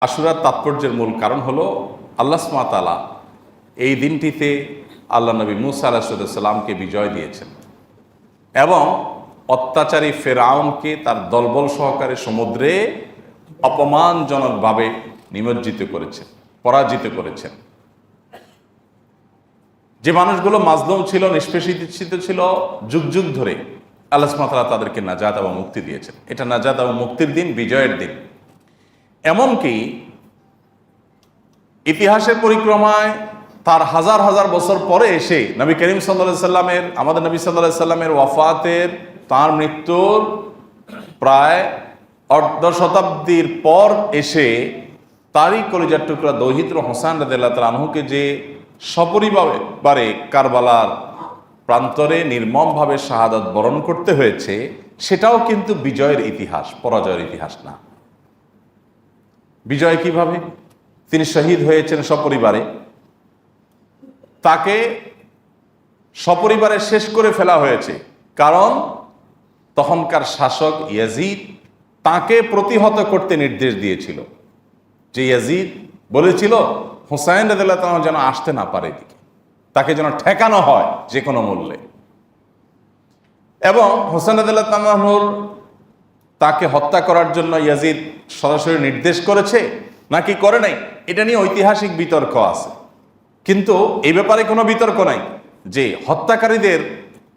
আশুরার তাৎপর্যের মূল কারণ হলো আল্লাহ সুবহানাহু ওয়া তাআলা এই দিনটিতে আল্লাহ নবী মুসা আলাইহিস সালামকে বিজয় দিয়েছেন এবং অত্যাচারী ফেরাউনকে তার দলবল সহকারে সমুদ্রে অপমানজনকভাবে নিমজ্জিত করেছেন, পরাজিত করেছেন। যে মানুষগুলো মাজলুম ছিল, নিষ্পেষিত ছিল, যুগ যুগ ধরে আল্লাহ সুবহানাহু ওয়া তাআলা তাদেরকে নাজাত এবং মুক্তি দিয়েছেন। এটা নাজাত এবং মুক্তির দিন, বিজয়ের দিন। এমনকি ইতিহাসের পরিক্রমায় তার হাজার হাজার বছর পরে এসে নবী করিম সাল্লাল্লাহু আলাইহি সাল্লামের, আমাদের নবী সাল্লাল্লাহু আলাইহি সাল্লামের ওয়াফাতের, তার মৃত্যুর প্রায় অর্ধ শতাব্দীর পর এসে তারই কলিজার টুকরা দৌহিত্র হোসেন রাদিয়াল্লাহু তাআলা আনহুকে যে সপরিবারে কারবালার প্রান্তরে নির্মমভাবে শাহাদাত বরণ করতে হয়েছে, সেটাও কিন্তু বিজয়ের ইতিহাস, পরাজয়ের ইতিহাস না। বিজয় কিভাবে? তিনি শহীদ হয়েছেন সপরিবারে, তাকে সপরিবারে শেষ করে ফেলা হয়েছে, কারণ তখনকার শাসক ইয়াজিদ তাকে প্রতিহত করতে নির্দেশ দিয়েছিল। যে ইয়াজিদ বলেছিল হুসাইন রাদিয়াল্লাহু তাআলা যেন আসতে না পারে এদিকে, তাকে যেন ঠেকানো হয় যে কোনো মূল্যে। এবং হুসাইন রাদিয়াল্লাহু তাআলার তাকে হত্যা করার জন্য ইয়াজিদ সরাসরি নির্দেশ করেছে নাকি করে নাই, এটা নিয়ে ঐতিহাসিক বিতর্ক আছে। কিন্তু এই ব্যাপারে কোনো বিতর্ক নাই যে হত্যাকারীদের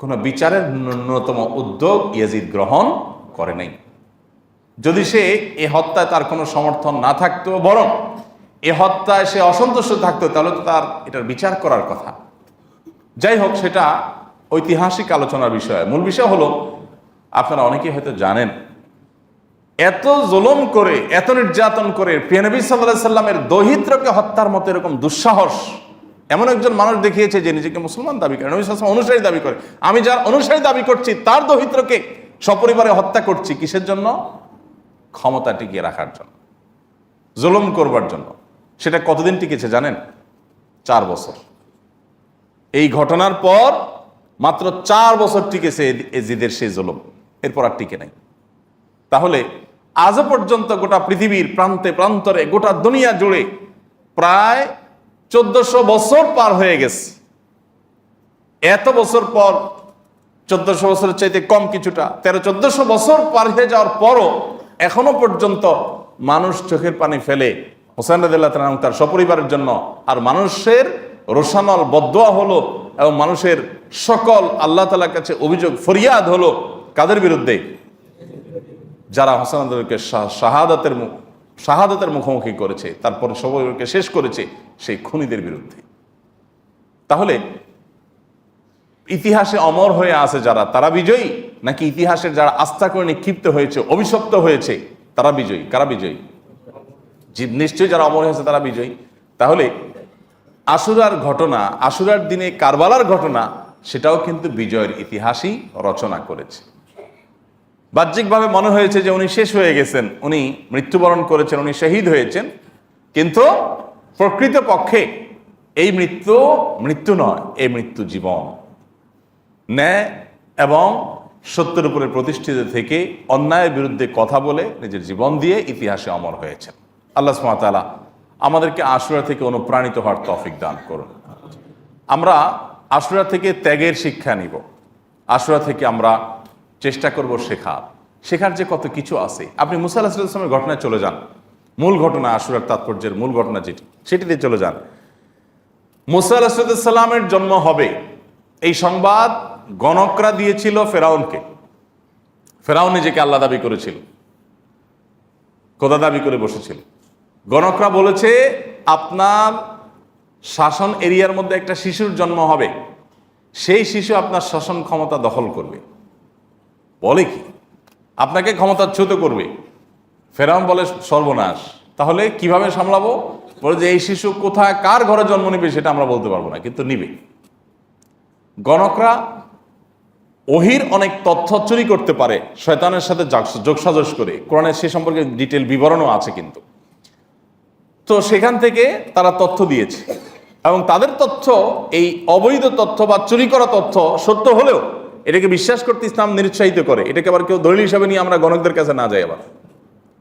কোনো বিচারের ন্যূনতম উদ্যোগ ইয়াজিদ গ্রহণ করে নাই। যদি সে এ হত্যায় তার কোনো সমর্থন না থাকতো, বরং এ হত্যায় সে অসন্তুষ্ট থাকতো, তাহলে তো তার এটার বিচার করার কথা। যাই হোক, সেটা ঐতিহাসিক আলোচনার বিষয়। মূল বিষয় হলো, আপনারা অনেকেই হয়তো জানেন, এত জুলুম করে, এত নির্যাতন করে প্রিয় নবী সাল্লাল্লাহু আলাইহি সাল্লামের দৌহিত্রকে হত্যার মতো এরকম দুঃসাহস এমন একজন মানুষ দেখিয়েছে যে নিজেকে মুসলমান দাবি করে, নবী সাল্লাল্লাহু আলাইহি সাল্লাম অনুসারী দাবি করে। আমি যার অনুসারী দাবি করছি তার দৌহিত্রকে সপরিবারে হত্যা করছি, কিসের জন্য? ক্ষমতা টিকিয়ে রাখার জন্য, জুলুম করবার জন্য। সেটা কতদিন টিকেছে জানেন? 4 বছর। এই ঘটনার পর মাত্র 4 বছর টিকেছে এজিদের সেই জুলুম, এরপর আর টিকে নাই। তাহলে আজও পর্যন্ত গোটা পৃথিবীর প্রান্তে প্রান্তরে, গোটা দুনিয়া জুড়ে প্রায় 1400 বছর পার হয়ে গেছে। এত বছর পর, 1400 বছরের চাইতে কম কিছুটা, 1300-1400 বছর পার হয়ে যাওয়ার পরও এখনো পর্যন্ত মানুষ চোখের পানি ফেলে হোসেন রাদিয়াল্লাহু তাআলা তার সপরিবারের জন্য। আর মানুষের রোশানল বদদোয়া হলো এবং মানুষের সকল আল্লাহ তাআলার কাছে অভিযোগ ফরিয়াদ হলো কাদের বিরুদ্ধে? যারা হোসেন রাদিয়াল্লাহুকে শাহাদাতের মুখোমুখি করেছে, তারপরে সপরিবারকে শেষ করেছে, সেই খুনিদের বিরুদ্ধে। তাহলে ইতিহাসে অমর হয়ে আছে যারা, তারা বিজয়ী, নাকি ইতিহাসের যারা আস্থা করে নিক্ষিপ্ত হয়েছে, অভিশপ্ত হয়েছে, তারা বিজয়ী? কারা বিজয়ী? নিশ্চয়ই যারা অমর হয়েছে তারা বিজয়ী। তাহলে আশুরার ঘটনা, আশুরার দিনে কারবালার ঘটনা, সেটাও কিন্তু বিজয়ের ইতিহাসই রচনা করেছে। বাহ্যিকভাবে মনে হয়েছে যে উনি শেষ হয়ে গেছেন, উনি মৃত্যুবরণ করেছেন, উনি শহীদ হয়েছেন, কিন্তু প্রকৃতপক্ষে এই মৃত্যু নয়, এই মৃত্যু জীবন। ন্যায় এবং সত্যের উপরে প্রতিষ্ঠিত থেকে অন্যায়ের বিরুদ্ধে কথা বলে নিজের জীবন দিয়ে ইতিহাসে অমর হয়েছেন। আল্লাহ সুবহানাহু ওয়া তাআলা আমাদেরকে আশুরা থেকে অনুপ্রাণিত হওয়ার তৌফিক দান করুন। আমরা আশুরা থেকে ত্যাগের শিক্ষা নিব, আশুরা থেকে আমরা চেষ্টা করব শেখার যে কত কিছু আছে। আপনি মুসা আলাইহিস সালামের ঘটনায় চলে যান, মূল ঘটনা, আশুরার তাৎপর্যের মূল ঘটনা সেটিতে চলে যান। মুসা আলাইহিস সালামের জন্ম হবে এই সংবাদ গণকরা দিয়েছিল ফেরাউনকে। ফেরাউন নিজেকে আল্লাহ দাবি করেছিল, খোদা দাবি করে বসেছিল। গণকরা বলেছে আপনার শাসন এরিয়ার মধ্যে একটা শিশুর জন্ম হবে, সেই শিশু আপনার শাসন ক্ষমতা দখল করবে। বলে কি? আপনাকে ক্ষমতাচ্যুত করবে। ফেরাউন বলে সর্বনাশ, তাহলে কিভাবে সামলাবো? বলে যে এই শিশু কোথায় কার ঘরে জন্ম নিবে সেটা আমরা বলতে পারবো না, কিন্তু নিবে। গণকরা ওহির অনেক তথ্য চুরি করতে পারে শয়তানের সাথে যোগসাজশ করে, কোরআনের সে সম্পর্কে ডিটেল বিবরণও আছে। কিন্তু তো সেখান থেকে তারা তথ্য দিয়েছে, এবং তাদের তথ্য, এই অবৈধ তথ্য বা চুরি করা তথ্য সত্য হলেও এটাকে বিশ্বাস করতে ইসলাম নিরুৎসাহিত করে। এটাকে আবার কেউ দলিল হিসাবে নিয়ে আমরা গণকদের কাছে না যাই। আবার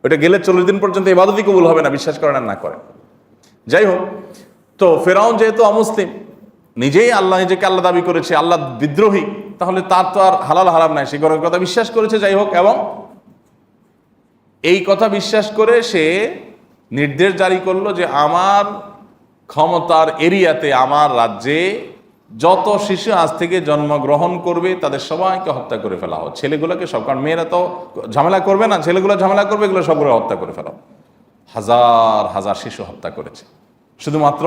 ওইটা গেলে 40 দিন পর্যন্ত ইবাদতই কবুল হবে না, বিশ্বাস করেন আর না করেন। যাই হোক, তো ফেরাউন যেহেতু অমুসলিম, নিজেই নিজেকে আল্লাহ দাবি করেছে, আল্লাহ বিদ্রোহী, তাহলে তার তো আর হালাল হারাম নাই, সে ঘরের কথা বিশ্বাস করেছে। যাই হোক, এবং এই কথা বিশ্বাস করে সে নির্দেশ জারি করলো যে আমার ক্ষমতার এরিয়াতে, আমার রাজ্যে যত শিশু আজ থেকে জন্মগ্রহণ করবে তাদের সবাইকে হত্যা করে ফেলা হোক, ছেলেগুলোকে সব, কারণ মেয়েরা তো ঝামেলা করবে না, ছেলেগুলো ঝামেলা করবে, এগুলো সবগুলো হত্যা করে ফেলা। হাজার হাজার শিশু হত্যা করেছে শুধুমাত্র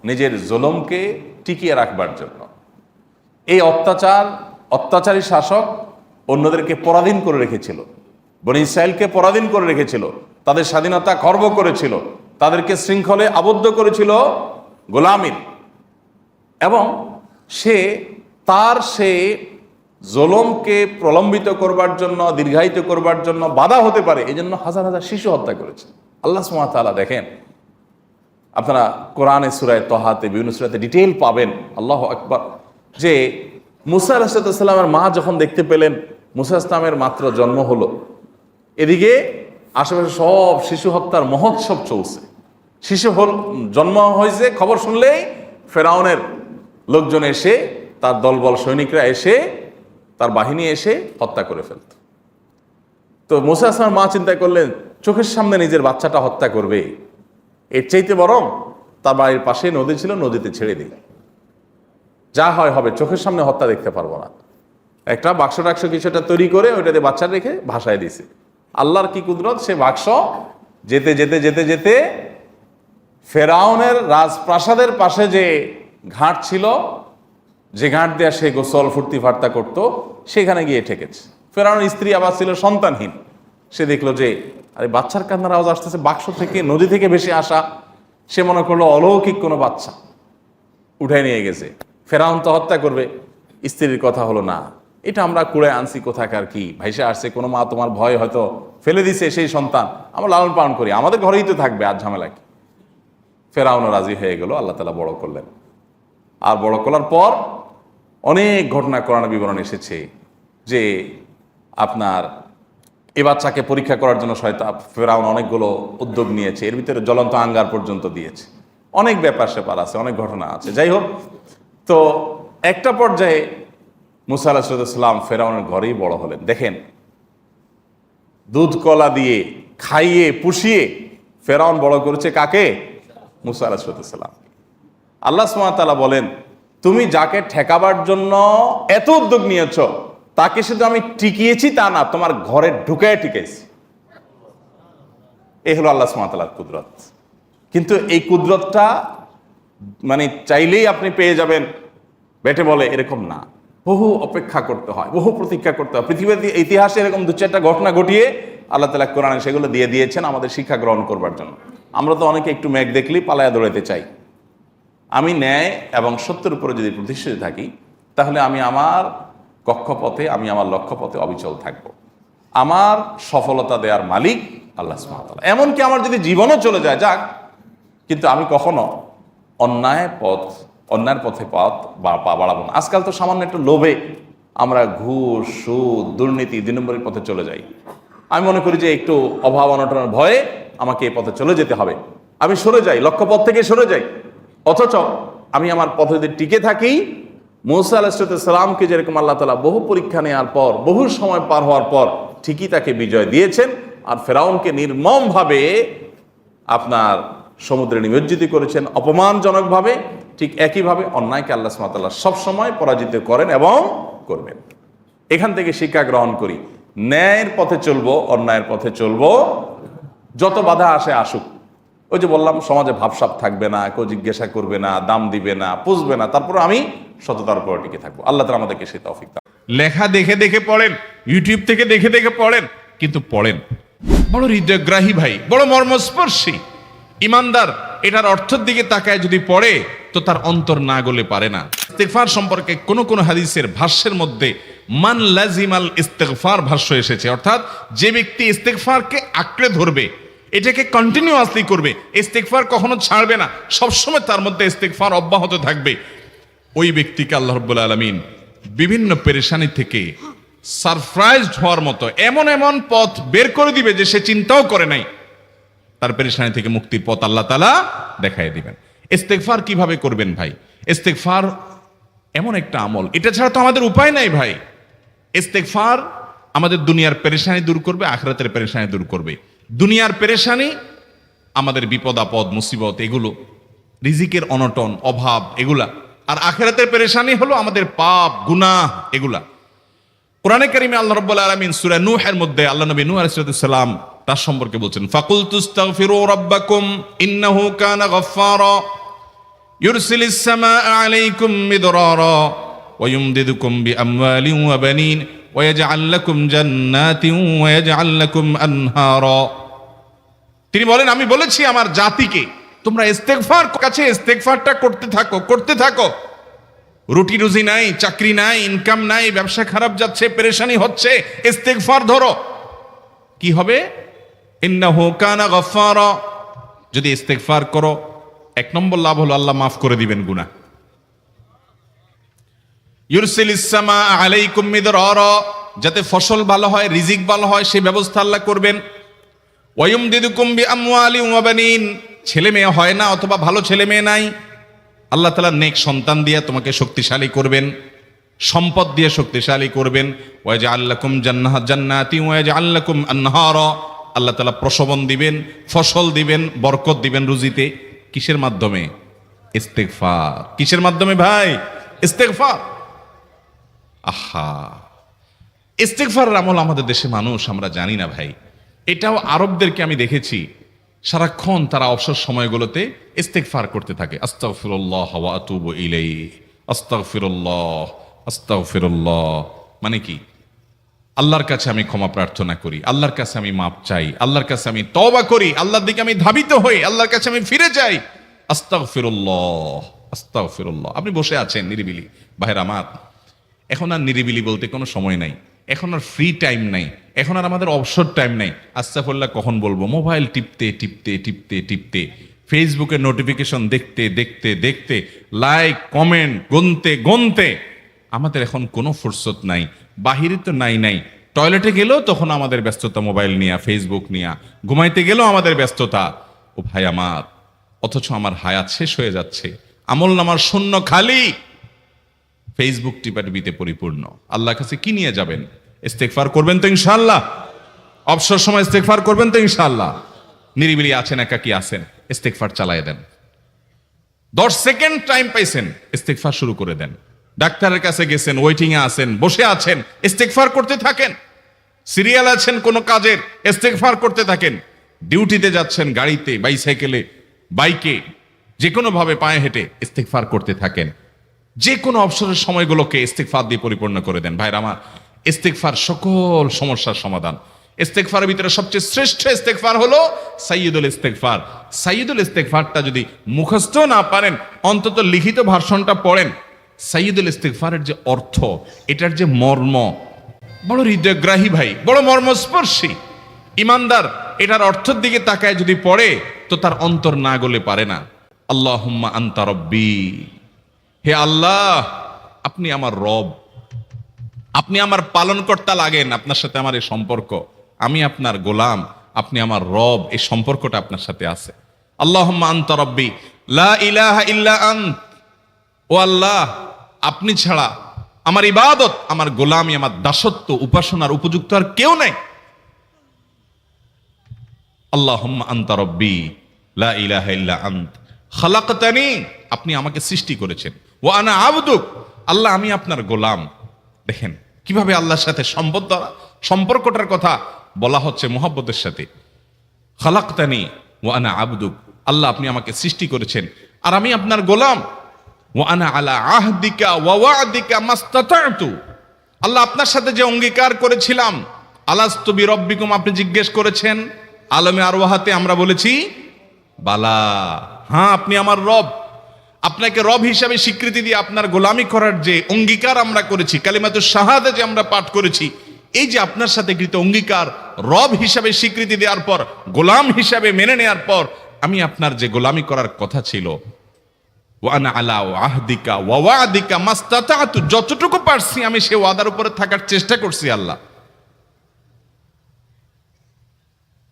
নিজের জুলুমকে টিকিয়ে রাখবার জন্য। এই অত্যাচারী শাসক অন্যদেরকে পরাধীন করে রেখেছিল, বনি ইসরাইলকে পরাধীন করে রেখেছিল, তাদের স্বাধীনতা খর্ব করেছিল, তাদেরকে শৃঙ্খলে আবদ্ধ করেছিল গোলামীর। এবং সে জুলুমকে প্রলম্বিত করবার জন্য, দীর্ঘায়িত করবার জন্য বাধা হতে পারে, এই জন্য হাজার হাজার শিশু হত্যা করেছে। আল্লাহ সুবহানাহু ওয়া তাআলা দেখেন, আপনারা কোরআনে সূরা তাহাতে বিভিন্ন সূরাতে ডিটেইল পাবেন, আল্লাহু আকবার, যে মুসা আলাইহিস সালামের মা যখন দেখতে পেলেন মুসা ইসলামের মাত্র জন্ম হলো, এদিকে আশেপাশে সব শিশু হত্যার মহোৎসব চলছে। জন্ম হয়েছে খবর শুনলেই ফেরাউনের লোকজন এসে, তার দলবল সৈনিকরা এসে, তার বাহিনী এসে হত্যা করে ফেলত। তো মুসা আসলামের মা চিন্তা করলেন, চোখের সামনে নিজের বাচ্চাটা হত্যা করবে, এর চাইতে বরং তার বাড়ির পাশে নদী ছিল, নদীতে ছেড়ে দিই, যা হয় হবে, চোখের সামনে হত্যা দেখতে পারবো না। একটা বাক্স টাক্স কিছুটা তৈরি করে ওইটাতে বাচ্চা রেখে ভাসায় দিছে। আল্লাহর কি কুদরত, সে বাক্স যেতে যেতে যেতে যেতে ফেরাউনের রাজপ্রাসাদের পাশে যে ঘাট ছিল, যে ঘাট দেয়া সে গোসল ফুর্তি ফার্তা করতো, সেখানে গিয়ে ঠেকেছে। ফেরাউনের স্ত্রী আবার ছিল সন্তানহীন, সে দেখলো যে আরে বাচ্চার কান্নার আওয়াজ আসতেছে বাক্স থেকে, নদী থেকে ভেসে আসা। সে মনে করলো অলৌকিক কোনো বাচ্চা, উঠে নিয়ে গেছে। ফেরাউন তো হত্যা করবে, স্ত্রীর কথা হলো না, এটা আমরা কুড়ে আনছি কোথাকার, কি ভাইসে আসছে, কোনো মা তোমার ভয় হয়তো ফেলে দিছে সেই সন্তান, আমরা লালন পালন করি, আমাদের ঘরেই তো থাকবে, আর ঝামেলা কি। ফেরাউনও রাজি হয়ে গেল, আল্লাহ তাআলা বড় করলেন। আর বড় করার পর অনেক ঘটনা কোরআনে বিবরণ এসেছে যে আপনার এ বাচ্চাকে পরীক্ষা করার জন্য ফেরাউন অনেকগুলো উদ্যোগ নিয়েছে, এর ভিতরে জ্বলন্ত আঙ্গার পর্যন্ত দিয়েছে, অনেক ব্যাপার স্যাপার আছে, অনেক ঘটনা আছে। যাই হোক, তো একটা পর্যায়ে মুসা আলাইহিস সালাম ফেরাউনের ঘরেই বড় হলেন। দেখেন, দুধ কলা দিয়ে খাইয়ে পুষিয়ে ফেরাউন বড় করেছে কাকে? মুসা আলাইহিস সালাম। আল্লাহ সুবহানাহু ওয়া তাআলা বলেন, তুমি যাকে ঠেকাবার জন্য এত উদ্যোগ নিয়েছ, তাকে শুধু আমি টিকিয়েছি তা না, তোমার ঘরে ঢুকায় টিকেছি। এই হলো আল্লাহ সুবহানাহু ওয়া তাআলার কুদরত। কিন্তু এই কুদরতটা মানে চাইলেই আপনি পেয়ে যাবেন বেটে বলে, এরকম না। বহু অপেক্ষা করতে হয়, বহু প্রতীক্ষা করতে হয়। পৃথিবীর ইতিহাসে এরকম 2-4টা ঘটনা ঘটিয়ে আল্লাহ তাআলা কোরআনে সেগুলো দিয়ে দিয়েছেন আমাদের শিক্ষা গ্রহণ করবার জন্য। আমরা তো অনেকে একটু মেঘ দেখলেই পালায়া দৌড়াইতে চাই। আমি ন্যায় এবং সত্যের উপরে যদি প্রতিষ্ঠিত থাকি, তাহলে আমি আমার কক্ষপথে, আমি আমার লক্ষ্যপথে অবিচল থাকব। আমার সফলতা দেওয়ার মালিক আল্লাহ সুবহানাহু ওয়া তাআলা। এমনকি আমার যদি জীবনও চলে যায়, যাক, কিন্তু আমি কখনো অন্যায়ের পথে পা বাড়াবো না। আজকাল তো সামান্য একটু লোভে আমরা ঘুষ, সুদ, দুর্নীতি, 2 নম্বরের পথে চলে যাই। আমি মনে করি যে একটু অভাব অনটনের ভয়ে আমাকে এই পথে চলে যেতে হবে, আমি সরে যাই, লক্ষ্যপথ থেকে সরে যাই। অথচ আমি আমার পথে যদি টিকে থাকি, মুসা আলাইহিস সালামকে যেরকম আল্লাহ তাআলা বহু পরীক্ষা নেওয়ার পর, বহু সময় পার হওয়ার পর ঠিকই তাকে বিজয় দিয়েছেন, আর ফেরাউনকে নির্মমভাবে আপনার সমুদ্রে নিমজ্জিত করেছেন অপমানজনকভাবে, ঠিক একইভাবে অন্যায়কে আল্লাহ সুবহানাহু ওয়া তাআলা সবসময় পরাজিত করেন এবং করবেন। এখান থেকে শিক্ষা গ্রহণ করি, ন্যায়ের পথে চলবো, অন্যায়ের পথে চলবো, যত বাধা আসে আসুক। ওই যে বললাম, সমাজে ভাবসাব থাকবে না, কেউ জিজ্ঞাসা করবে না, দাম দিবে না, পুষবে না, তারপর আমি সততার উপর টিকে থাকবো। আল্লাহ তাআলা আমাদেরকে সেই তৌফিক দান। লেখা দেখে দেখে পড়েন, ইউটিউব থেকে দেখে দেখে পড়েন, কিন্তু পড়েন। বড় হৃদয়গ্রাহী ভাই, বড় মর্মস্পর্শী। ইমানদার এটার অর্থের দিকে তাকায় যদি পড়ে, তো তার অন্তর না গলে পারে না। ইস্তেগফার সম্পর্কে কোন কোন হাদিসের ভাষ্যের মধ্যে মান লাজিমাল ইস্তেগফার ভাষ্য এসেছে, অর্থাৎ যে ব্যক্তি ইস্তেগফারকে আঁকড়ে ধরবে, এটাকে কন্টিনিউয়াসলি করবে, ইস্তেগফার কখনো ছাড়বে না, সবসময় তার মধ্যে ইস্তেগফার অব্যাহত থাকবে, ওই ব্যক্তিকে আল্লাহ রাব্বুল আলামিন বিভিন্ন পেরেশানি থেকে সারপ্রাইজড হওয়ার মতো এমন এমন পথ বের করে দিবে যে সে চিন্তাও করে নাই, তার পেরেশানি থেকে মুক্তির পথ আল্লাহ তাআলা দেখাই দিবেন। ইস্তেগফার কিভাবে করবেন ভাই? ইস্তেগফার এমন একটা আমল, এটা ছাড়া তো আমাদের উপায় নাই ভাই। ইস্তেগফার আমাদের দুনিয়ার পেরেশানি দূর করবে, আখিরাতের পেরেশানি দূর করবে। দুনিয়ার পেরেশানি আমাদের বিপদ আপদ মুসিবত এগুলো, রিজিকের অনটন অভাব এগুলা, আর আখিরাতের পেরেশানি হলো আমাদের পাপ গুনাহ এগুলা। কোরআনে কারিমে আল্লাহ রাব্বুল আলামিন সূরা নূহের মধ্যে আল্লাহ নবী নূহ আলাইহিস সালাম তার সম্পর্কে বলছেন, ফাকুলতু আস্তাগফিরু রাব্বাকুম ইন্নাহু কানা গাফফারা ইউরসিলিস সামাআ আলাইকুম মিদরারা ওয়া ইউমদিদুকুম বিআমওয়ালিন ওয়া বানিন ওয়া ইয়াজআল লাকুম জান্নাতিন ওয়া ইয়াজআল লাকুম আনহারা। তিনি বলেন, আমি বলেছি আমার জাতিকে তোমরা ইস্তেগফার কাছে ইস্তেগফারটা করতে থাকো। রুটি রুজি নাই, চাকরি নাই, ইনকাম নাই, ব্যবসা খারাপ যাচ্ছে, পেরেশানি হচ্ছে, ইস্তেগফার ধরো। কি হবে? ইন্নাহু কানা গাফফারা। যদি ইস্তেগফার করো, এক নম্বর লাভ হলো আল্লাহ মাফ করে দিবেন গুনাহ। ইউরসিলিস সামা আলাইকুম মিদরারা, যাতে ফসল ভালো হয়, রিজিক ভালো হয় সেই ব্যবস্থা আল্লাহ করবেন। ওয়া ইউমদিদুকুম বিআমওয়ালিন ওয়া বানিন, ছেলে মেয়ে হয় না অথবা ভালো ছেলে মেয়ে নাই, আল্লাহ তাআলা নেক সন্তান দিয়ে তোমাকে শক্তিশালী করবেন, সম্পদ দিয়ে শক্তিশালী করবেন। ওয়া ইয়াজআল লাকুম জান্নাতি ওয়া ইয়াজআল লাকুম আনহারা, আল্লাহ তাআলা প্রসবন দিবেন, ফসল দিবেন, বরকত দিবেন রুজিতে। কিসের মাধ্যমে? ইস্তেগফার। কিসের মাধ্যমে ভাই? ইস্তেগফার। আহা, ইস্তেগফারের আমল আমাদের দেশে মানুষ আমরা জানি না ভাই। এটাও আরবদেরকে আমি দেখেছি, সারাক্ষণ তারা অবসর সময়গুলোতে ইস্তেগফার করতে থাকে। আস্তাগফিরুল্লাহ ওয়া আতুবু ইলাইহি, আস্তাগফিরুল্লাহ, আস্তাগফিরুল্লাহ। মানে কি? আল্লাহর কাছে আমি ক্ষমা প্রার্থনা করি, আল্লাহর কাছে আমি মাপ চাই, আল্লাহর কাছে আমি তওবা করি, আল্লাহর দিকে আমি ধাবিত হই, আল্লাহর কাছে আমি ফিরে যাই। আস্তাগফিরুল্লাহ, আস্তাগফিরুল্লাহ। আপনি বসে আছেন নিরিবিলি, ভাইরা আমার, এখন আর নিরিবিলি বলতে কোনো সময় নাই, এখন আর ফ্রি টাইম নাই, এখন আর আমাদের অবসর টাইম নাই। আস্তাগফিরুল্লাহ কখন বলবো? মোবাইল টিপতে টিপতে টিপতে টিপতে, ফেসবুকের নোটিফিকেশন দেখতে দেখতে দেখতে, লাইক কমেন্ট গুনতে গুনতে আমাদের এখন কোনো ফুরসত নাই। বাহিরে তো নাই, টয়লেটে গেলেও তখন আমাদের ব্যস্ততা মোবাইল নিয়ে, ফেসবুক নিয়ে, ঘুমাইতে গেলেও আমাদের ব্যস্ততা। ও ভাই আমার, অথচ আমার হায়াত শেষ হয়ে যাচ্ছে, আমল নামার শূন্য খালি, ফেসবুক টিপাটিপিতে পরিপূর্ণ। আল্লাহর কাছে কি নিয়ে যাবেন? ইস্তেগফার করবেন তো ইনশাআল্লাহ? অবসর সময় ইস্তেগফার করবেন তো ইনশাআল্লাহ? নিরিবিলি আছেন, একাকী আছেন, ইস্তেগফার চালায় দেন। 10 সেকেন্ড টাইম পাইছেন, ইস্তেগফার শুরু করে দেন। ডাক্তারের কাছে গেছেন, ওয়েটিং এ আছেন, বসে আছেন, ইস্তেগফার করতে থাকেন। সিরিয়াল আছেন কোনো কাজের, ইস্তেগফার করতে থাকেন। ডিউটিতে যাচ্ছেন, গাড়িতে, বাইসাইকেলে, বাইকে, যে কোনো ভাবে পায়ে হেঁটে ইস্তেগফার করতে থাকেন। যে কোনো অবসরের সময়গুলোকে ইস্তেগফার দিয়ে পরিপূর্ণ করে দেন। ভাইরা আমার, ইস্তেগফার সকল সমস্যার সমাধান। ইস্তেগফারের ভিতরে সবচেয়ে শ্রেষ্ঠ ইস্তেগফার হলো সাইয়্যিদুল ইস্তেগফার। সাইয়্যিদুল ইস্তেগফারটা যদি মুখস্থ না পারেন, অন্তত লিখিত ভার্সনটা পড়েন। সাইয়্যিদুল ইস্তেগফারের যে অর্থ, এটার যে মর্ম, বড় হৃদয়গ্রাহী ভাই, বড় মর্মস্পর্শী। ইমানদার এটার অর্থের দিকে তাকায় যদি পড়ে, তো তার অন্তর না গলে পারে না। আল্লাহুম্মা আনতা রব্বি, হে আল্লাহ আপনি আমার রব, আপনি আমার পালনকর্তা লাগেন, আপনার সাথে আমার এই সম্পর্ক, আমি আপনার গোলাম, আপনি আমার রব, এই সম্পর্কটা আপনার সাথে আছে। আল্লাহুম্মা আনতা রব্বি লা ইলাহা ইল্লা আন্ত, ও আল্লাহ আপনি ছাড়া আমার ইবাদত, আমার গোলামি, আমার দাসত্ব, উপাসনার উপযুক্ত আর কেউ নাই। আল্লাহুম্মা আনতা রব্বি লা ইলাহা ইল্লা আন্ত খালাকতানি, আপনি আমাকে সৃষ্টি করেছেন, ওয়া আনা আবদুক, আল্লাহ আমি আপনার গোলাম। দেখেন কিভাবে আল্লাহর সাথে সম্পর্কটার কথা বলা হচ্ছে মুহাব্বতের সাথে। খালাকতানি ওয়া আনা আবদুক, আল্লাহ আপনি আমাকে সৃষ্টি করেছেন আর আমি আপনার গোলাম। ওয়া আনা আলা আহদিকা ওয়া ওয়া'দিকা মাস্তাতা'তু, আল্লাহ আপনার সাথে যে অঙ্গীকার করেছিলাম, আলাস্তু বিরব্বিকুম, আপনি জিজ্ঞেস করেছেন, আলমে আরওয়াহাতে আমরা বলেছি বালা, হ্যাঁ আপনি আমার রব। আপনাকে রব হিসাবে স্বীকৃতি দিয়ে আপনার গোলামি করার যে অঙ্গীকার আমরা করেছি, কালিমাতুশ শাহাদা যে আমরা পাঠ করেছি, এই যে আপনার সাথে কৃত অঙ্গীকার, রব হিসাবে স্বীকৃতি দেওয়ার পর, গোলাম হিসাবে মেনে নেওয়ার পর, আমি আপনার যে গোলামি করার কথা ছিল, ওয়া আনা আলা আহদিকা ওয়া ওয়াদিকা মাস্তাতাতু, যতটুকু পারছি আমি সে ওয়াদার উপরে থাকার চেষ্টা করছি আল্লাহ।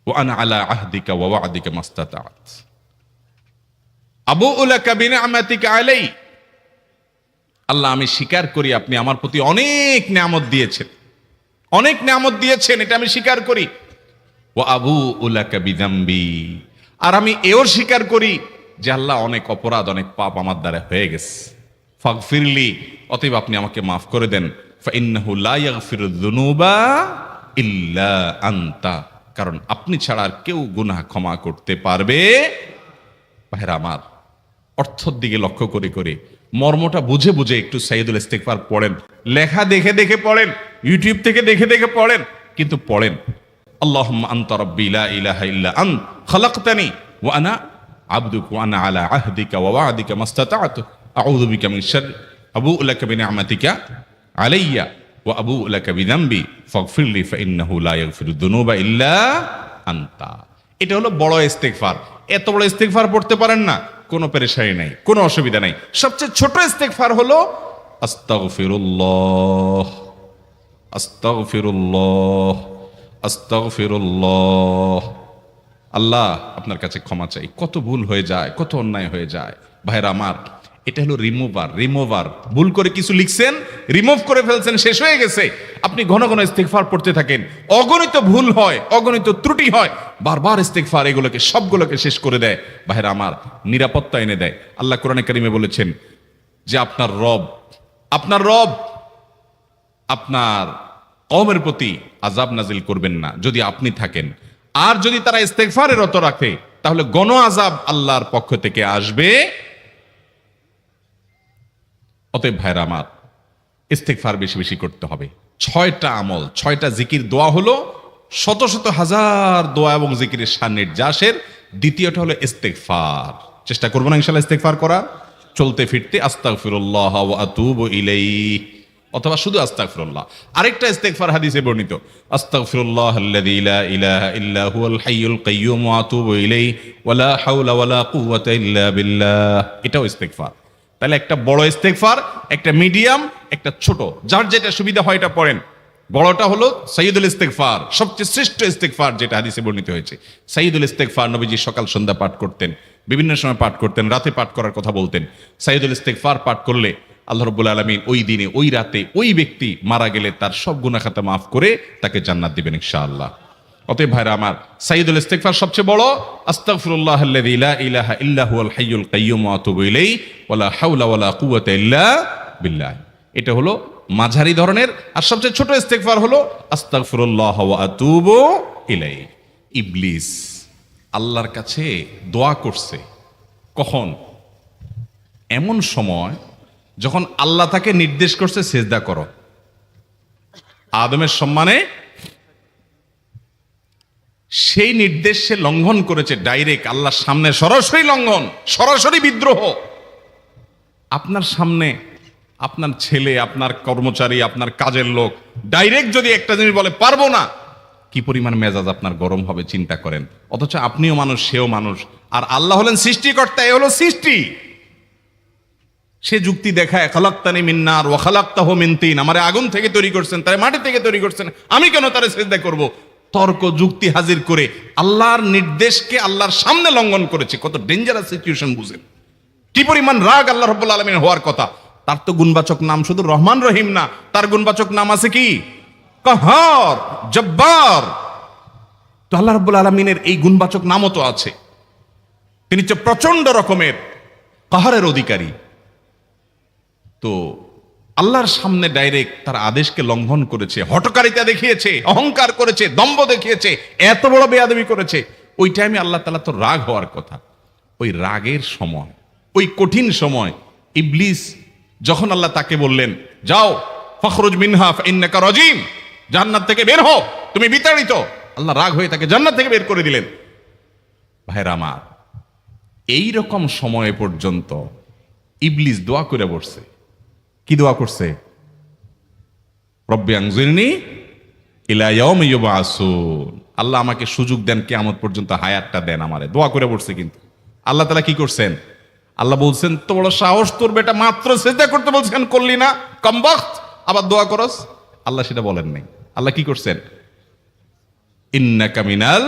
ওয়া আনা আলা আহদিকা ওয়া ওয়াদিকা মাস্তাতাত আবুউ লাকা বিনিআমাতিকা আলাই, আল্লাহ আমি স্বীকার করি আপনি আমার প্রতি অনেক নিয়ামত দিয়েছেন, অনেক নিয়ামত দিয়েছেন, এটা আমি স্বীকার করি। ওয়া আবুউ লাকা বিযামবি, আর আমি এও স্বীকার করি যে আল্লাহ অনেক অপরাধ অনেক পাপ আমার দ্বারা হয়ে গেছে। ফাগফিরলি, অতএব আপনি আমাকে মাফ করে দেন। ফাইন্নাহু লা ইয়াগফিরুয যুনুবা ইল্লা আনতা, কারণ আপনি ছাড়া আর কেউ গুনাহ ক্ষমা করতে পারবে। ভাইরা আমার, অর্থের দিকে লক্ষ্য করে করে মর্মটা বুঝে বুঝে একটু সাইয়্যিদুল ইস্তিগফার পড়েন। লেখা দেখে দেখে পড়েন, ইউটিউব থেকে দেখে দেখে পড়েন, কিন্তু পড়েন। আল্লাহুম্মা আনতা রাব্বি লা ইলাহা ইল্লা আনত খালাকতানি ওয়া আনা আবদুকা ওয়া আনা আলা আহদিকা ওয়া ওয়াদিকা মাস্তাতাতু আউযু বিকা মিন শাররি আবুউ লাকা বিনিআমাতিকা আলাইয়া ওয়া আবুউ লাকা বিযামবি ফাগফিরলি ফাইন্নাহু লা ইয়াগফিরুয যুনুবা ইল্লা আনতা। এটা হলো বড় ইস্তিগফার। এত বড় ইস্তিগফার পড়তে পারেন না, কোনো পেরেশানি নাই, কোনো অসুবিধা নাই। সবচেয়ে ছোট ইস্তিগফার হলো আস্তাগফিরুল্লাহ আস্তাগফিরুল্লাহ আস্তাগফিরুল্লাহ। আল্লাহ আপনার কাছে ক্ষমা চাই, কত ভুল হয়ে যায়, কত অন্যায় হয়ে যায়। ভাইরা আমার, এটা হলো রিমুভার। ভুল করে কিছু লিখছেন, রিমুভ করে ফেলছেন, শেষ হয়ে গেছে। আপনি ঘন ঘন ইস্তিগফার পড়তে থাকেন, অগণিত ভুল হয়, অগণিত ত্রুটি হয়, বারবার ইস্তিগফার এগুলোকে সবগুলোকে শেষ করে দেয়। ভাইরা আমার, নিরাপত্তা এনে দেয়। আল্লাহ কোরআনে কারিমে বলেছেন যে আপনার রব আপনার কওমের প্রতি আযাব নাজিল করবেন না যদি আপনি থাকেন, আর যদি তারা ইস্তিগফারে রত রাখে তাহলে গণ আযাব আল্লাহর পক্ষ থেকে আসবে। অতএব ভাইরা আমার, ইস্তিগফার বেশি বেশি করতে হবে। 6টা আমল, 6টা জিকির দোয়া হলো শত শত হাজার দোয়া এবং জিকিরের সান্নিধ্যাসের। দ্বিতীয়টা হলো ইস্তিগফার। চেষ্টা করবো না ইনশাআল্লাহ ইস্তিগফার করা, চলতে ফিরতে আস্তাগফিরুল্লাহ ওয়া আতুবু ইলাইহি, অথবা শুধু আস্তাগফিরুল্লাহ। আরেকটা ইস্তিগফার হাদিসে বর্ণিত, আস্তাগফিরুল্লাহাল্লাযী লা ইলাহা ইল্লা হুয়াল হাইয়ুল কাইয়্যুম ওয়া আতুবু ইলাইহি ওয়া লা হাওলা ওয়া লা কুওয়াতা ইল্লা বিল্লাহ। এটাও ইস্তিগফার। তাহলে একটা বড় ইস্তিগফার, একটা মিডিয়াম, একটা ছোট, যার যেটা সুবিধা হয় এটা পড়েন। বড়টা হলো সাইয়্যিদুল ইস্তিগফার, সবচেয়ে শ্রেষ্ঠ ইস্তিগফার যেটা হাদিসে বর্ণিত হয়েছে। সাইয়্যিদুল ইস্তিগফার নবীজি সকাল সন্ধ্যা পাঠ করতেন, বিভিন্ন সময় পাঠ করতেন, রাতে পাঠ করার কথা বলতেন। সাইয়্যিদুল ইস্তিগফার পাঠ করলে আল্লাহ রাব্বুল আলামিন ওই দিনে, ওই রাতে, ওই ব্যক্তি মারা গেলে তার সব গুনাহ খাতা মাফ করে তাকে জান্নাত দিবেন ইনশাআল্লাহ। অতএব ভাইরা আমার, সাইয়্যিদুল ইস্তিগফার সবচেয়ে বড়, আস্তাগফিরুল্লাহাল্লাযী লা ইলাহা ইল্লা হুয়াল হাইয়ুল কাইয়্যুম ওয়া আতুবু ইলাইহি ওয়া লা হাওলা ওয়া লা কুওয়াতা ইল্লা বিল্লাহ। এটা হলো মাঝারি ধরনের। আর সবচেয়ে ছোট ইস্তিগফার হলো আস্তাগফিরুল্লাহ ওয়া আতুবু ইলাইহি। ইবলিস আল্লাহর কাছে দোয়া করছে কখন? এমন সময় যখন আল্লাহ তাকে নির্দেশ করছে সিজদা করো। আদমের সম্মানে সেই নির্দেশ সে লঙ্ঘন করেছে, ডাইরেক্ট আল্লাহর সামনে সরাসরি লঙ্ঘন, সরাসরি বিদ্রোহ। আপনার সামনে আপনার ছেলে, আপনার কর্মচারী, আপনার কাজের লোক ডাইরেক্ট যদি একটা জিনিস বলে পারবো না, কি পরিমাণ মেজাজ আপনার গরম হবে চিন্তা করেন। অথচ আপনিও মানুষ, সেও মানুষ, আর আল্লাহ হলেন সৃষ্টিকর্তা, এ হলো সৃষ্টি। সে যুক্তি দেখায়, খালাকতানি মিন নার ওয়া খালাকতাহু মিন তিন, আমারে আগুন থেকে তৈরি করছেন, তারে মাটি থেকে তৈরি করছেন, আমি কেন তারে সিজদা করব? তর্ক যুক্তি হাজির করে আল্লাহর নির্দেশকে আল্লাহর সামনে লঙ্ঘন করেছে। কত ডেঞ্জারাস সিচুয়েশন বুঝেন, কি পরিমাণ রাগ আল্লাহ রাব্বুল আলামিন হওয়ার কথা। তার তো গুণবাচক নাম শুধু রহমান রহিম না, তার গুণবাচক নাম আছে কি? কাহার, জব্বার। তো আল্লাহ রাব্বুল আলামিনের এই গুণবাচক নামও তো আছে। তিনি হচ্ছে প্রচন্ড রকমের কাহারের অধিকারী। তো আল্লাহর সামনে ডাইরেক্ট তার আদেশকে লঙ্ঘন করেছে, হঠকারিতা দেখিয়েছে, অহংকার করেছে, দম্ভ দেখিয়েছে, এত বড় বেয়াদবি করেছে। ওই টাইমে আল্লাহ তাআলা তো রাগ হওয়ার কথা। ওই রাগের সময়, ওই কঠিন সময় ইবলিস যখন আল্লাহ তাকে বললেন, যাও ফখরুজ মিনহা ফাইন্নাকা রাজিম, জান্নাত থেকে বের হও, তুমি বিতাড়িত, আল্লাহ রাগ হয়ে তাকে জান্নাত থেকে বের করে দিলেন। ভাইরা আমার, এই রকম সময় পর্যন্ত ইবলিস দোয়া করে বসছে। কি দোয়া করছে? রব্বি আনজিরনি ইলা ইয়াউমি ইউবআসুন, আল্লাহ আমাকে সুযোগ দেন, কিয়ামত পর্যন্ত হায়াতটা দেন আমারে, দোয়া করে বসছে। কিন্তু আল্লাহ তাআলা কি করছেন? আল্লাহ বলছেন তো বড় সাহস তোর বেটা মাত্র সেজদা করতে বলছেন করলি না কমবখত, আবার দোয়া করস। আল্লাহ সেটা বলেন নাই। আল্লাহ কি করছেন? ইন্নাকা মিনাল